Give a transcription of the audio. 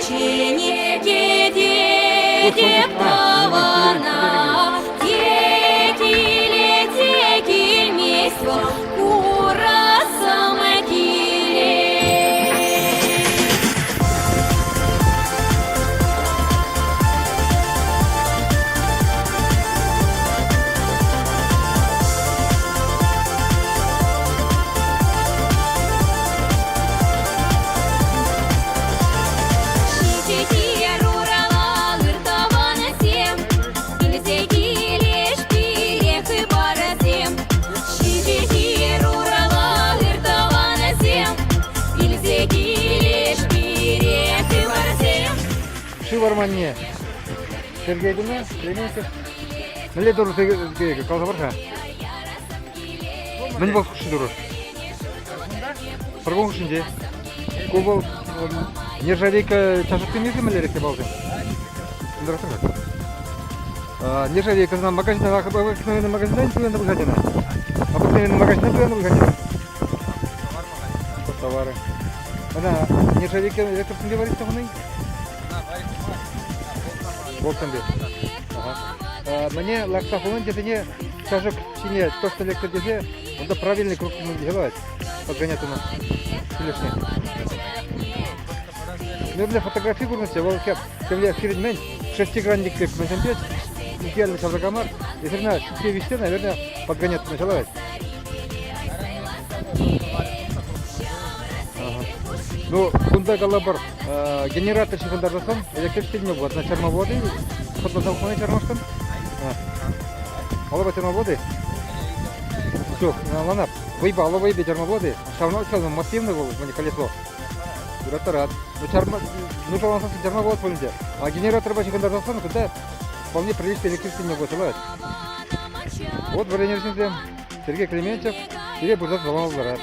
печенье деде павана, текиле текильмейство, кураса могиле. Шиварманне. Сергейдина, Клементьев. Миле дуру Сергейге қалса барша. Мені бол күші дұры. Біргон күшінде. Көбіл нержавейка чашық темекі мілеректе балдың. Сындырасың как? Нержавейка на магазинах, обыкновенный магазин, туянда выходина. Обыкновенный магазин, туянда выходина. Товары. Ана нержавейка электросынге варить тұғының? Волканбе. Мне лаксофон где-то чашек сине, то, что лектор где, он правильный круг ему делать. Подгонять у нас лишнее. Наверное, фотографии гурнуся, волкер, кевле хиридмен, шестигранник как на 5, идеальный шабракамар. Если на все вести, наверное, подгонять началось. Ну, бунда галабар генератор шихандар жасам, электричестве будет на термоводы, фотосалфоны термошкан. Алаба термоводы. Все, ланап. Выйба, алаба выйба термоводы. Шавно чално массивный был, мне колесо. Генератор. Ну что он со термовод полнее. А генератор бачи шихандар жасам, туда вполне приличное электричество не будет. Вот в Сергей Клементьев, Сергей Бурдас Заломов Зарад.